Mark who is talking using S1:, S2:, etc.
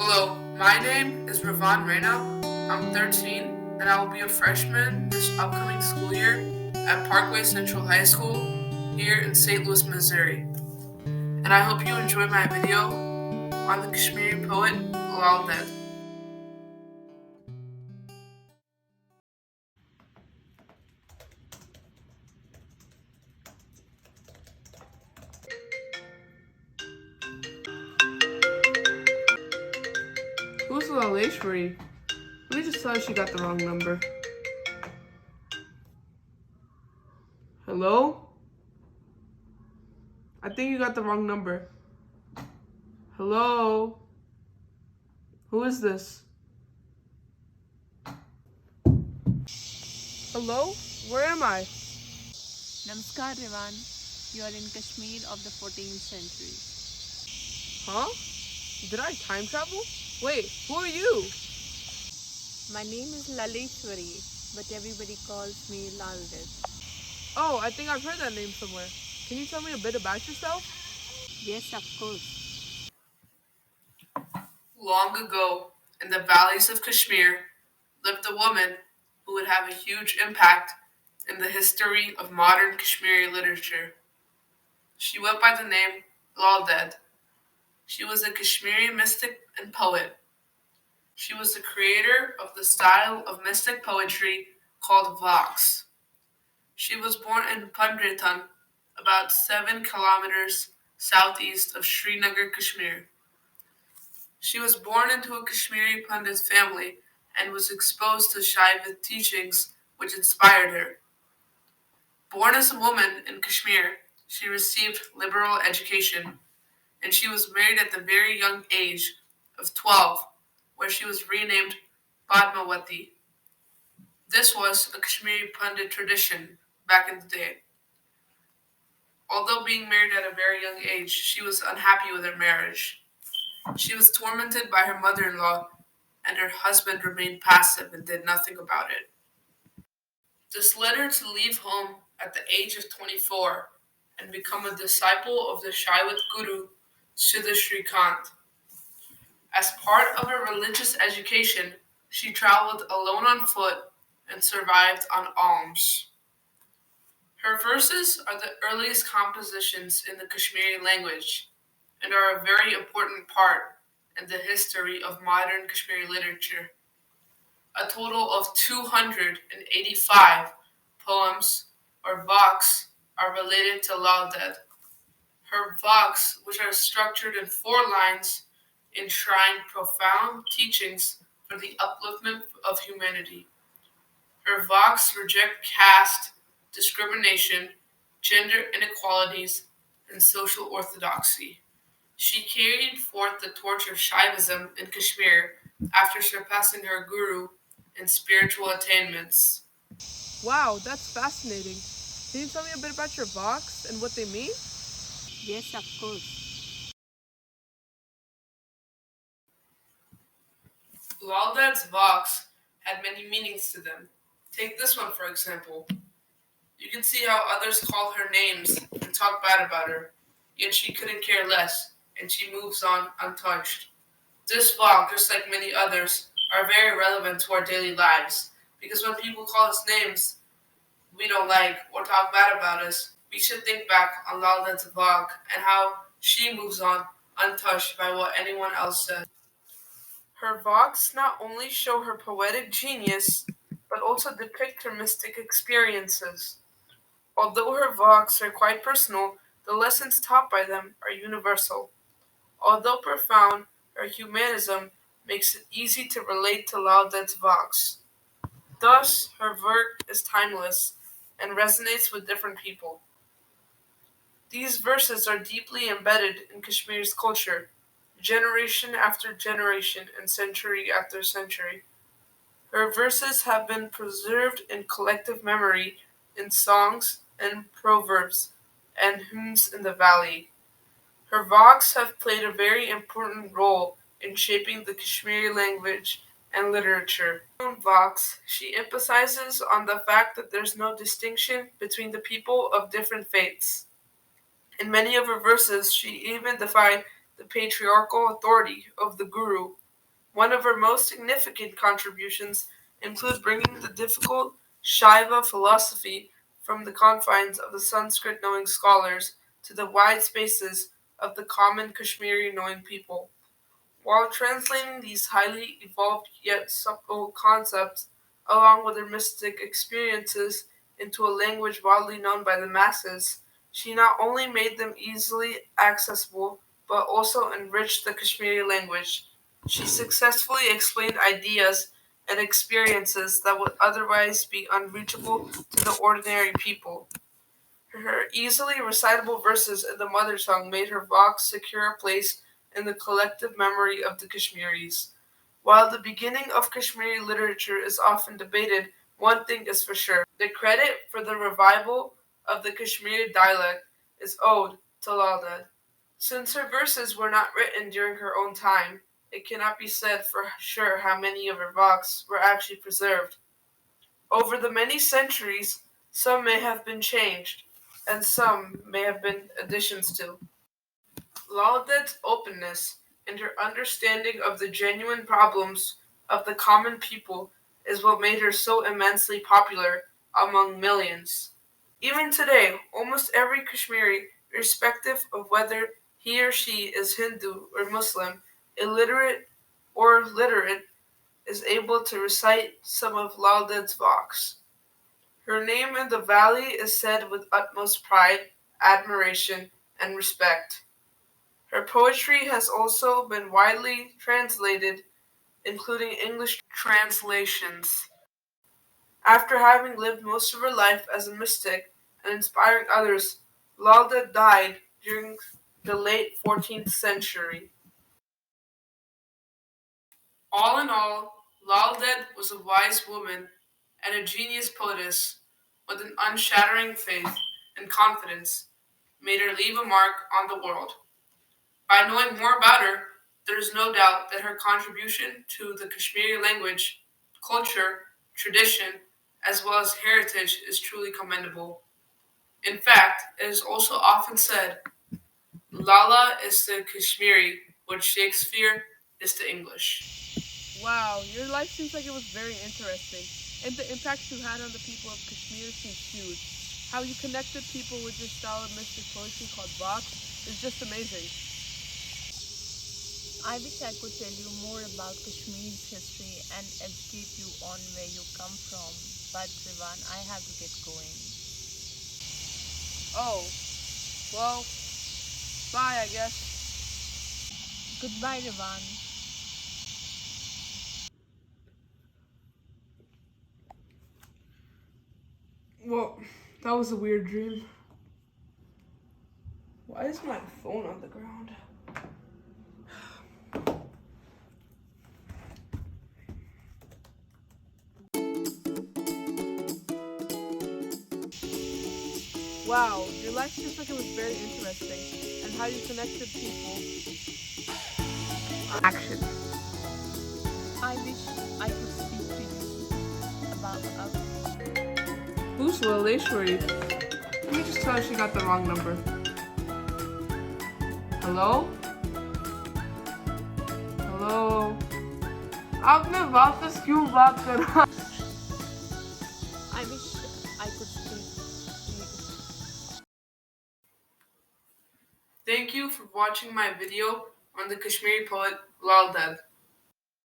S1: Hello, my name is Rivaan Raina. I'm 13 and I will be a freshman this upcoming school year at Parkway Central High School here in St. Louis, Missouri. And I hope you enjoy my video on the Kashmiri poet Lal-Ded. Who's Laleshwari? Let me just tell her she got the wrong number. Hello? I think you got the wrong number. Hello? Who is this? Hello? Where am I?
S2: Namaskar, Rivaan. You are in Kashmir of the 14th century.
S1: Huh? Did I time travel? Wait, who are you?
S2: My name is Laleshwari, but everybody calls me Lal-Ded.
S1: Oh, I think I've heard that name somewhere. Can you tell me a bit about yourself?
S2: Yes, of course.
S1: Long ago, in the valleys of Kashmir, lived a woman who would have a huge impact in the history of modern Kashmiri literature. She went by the name Lal-Ded. She was a Kashmiri mystic and poet. She was the creator of the style of mystic poetry called Vox. She was born in Pandritan, about 7 kilometers southeast of Srinagar, Kashmir. She was born into a Kashmiri Pandit family and was exposed to Shaiva teachings which inspired her. Born as a woman in Kashmir, she received liberal education and she was married at the very young age of 12, where she was renamed Padmawati. This was a Kashmiri Pandit tradition back in the day. Although being married at a very young age, she was unhappy with her marriage. She was tormented by her mother in law, and her husband remained passive and did nothing about it. This led her to leave home at the age of 24 and become a disciple of the Shaivat guru Siddha Srikant. As part of her religious education, she traveled alone on foot and survived on alms. Her verses are the earliest compositions in the Kashmiri language and are a very important part in the history of modern Kashmiri literature. A total of 285 poems or vox are related to Lal-Ded. Her vox, which are structured in 4 lines, enshrine profound teachings for the upliftment of humanity. Her vox reject caste, discrimination, gender inequalities, and social orthodoxy. She carried forth the torch of Shaivism in Kashmir after surpassing her guru in spiritual attainments. Wow, that's fascinating. Can you tell me a bit about your vox and what they mean?
S2: Yes, of course.
S1: Lal-Ded's vox had many meanings to them. Take this one, for example. You can see how others call her names and talk bad about her, yet she couldn't care less, and she moves on untouched. This vlog, just like many others, are very relevant to our daily lives because when people call us names we don't like or talk bad about us, we should think back on Lal-Ded's vlog and how she moves on untouched by what anyone else says. Her vlogs not only show her poetic genius, but also depict her mystic experiences. Although her vlogs are quite personal, the lessons taught by them are universal. Although profound, her humanism makes it easy to relate to Lal-Ded's vlogs. Thus, her work is timeless and resonates with different people. These verses are deeply embedded in Kashmir's culture, generation after generation and century after century. Her verses have been preserved in collective memory in songs and proverbs and hymns in the valley. Her vox have played a very important role in shaping the Kashmiri language and literature. In vox, she emphasizes on the fact that there's no distinction between the people of different faiths. In many of her verses, she even defied the patriarchal authority of the guru One of her most significant contributions include bringing the difficult Shaiva philosophy from the confines of the Sanskrit knowing scholars to the wide spaces of the common Kashmiri knowing people. While translating these highly evolved yet subtle concepts, along with her mystic experiences, into a language widely known by the masses, she not only made them easily accessible, but also enriched the Kashmiri language. She successfully explained ideas and experiences that would otherwise be unreachable to the ordinary people. Her easily recitable verses in the mother tongue made her vox secure a place in the collective memory of the Kashmiris. While the beginning of Kashmiri literature is often debated, one thing is for sure. The credit for the revival of the Kashmiri dialect is owed to Lal-Ded. Since her verses were not written during her own time, it cannot be said for sure how many of her vox were actually preserved. Over the many centuries, some may have been changed, and some may have been additions to. Lal-Ded's openness and her understanding of the genuine problems of the common people is what made her so immensely popular among millions. Even today, almost every Kashmiri, irrespective of whether he or she is Hindu or Muslim, illiterate or literate, is able to recite some of Lal-Ded's vox. Her name in the valley is said with utmost pride, admiration, and respect. Her poetry has also been widely translated, including English translations. After having lived most of her life as a mystic and inspiring others, Lal-Ded died during the late 14th century. All in all, Lal-Ded was a wise woman and a genius poetess with an unshattering faith and confidence made her leave a mark on the world. By knowing more about her, there is no doubt that her contribution to the Kashmiri language, culture, tradition, as well as heritage is truly commendable. In fact, it is also often said, Lala is the Kashmiri what Shakespeare is the English.
S2: Wow, your life seems like it was very interesting, and the impact you had on the people of Kashmir seems huge. How you connected people with your style of mystic poetry called Vox is just amazing.
S3: I wish I could tell you more about Kashmir's history and educate you on where you come from, but Rivaan, I have to get going.
S2: Oh, well, bye, I guess.
S3: Goodbye, Rivaan.
S1: Well, that was a weird dream. Why is my phone on the ground?
S2: Wow, your life seems like it was very interesting, and how you connected people. Action.
S3: I wish I could speak to you about
S1: Who's Laleshwari? Let me just tell her she got the wrong number. Hello? Hello? आपने वापस क्यों बात करा?
S3: I wish I could speak to you.
S1: Thank you for watching my video on the Kashmiri poet Lal-Ded.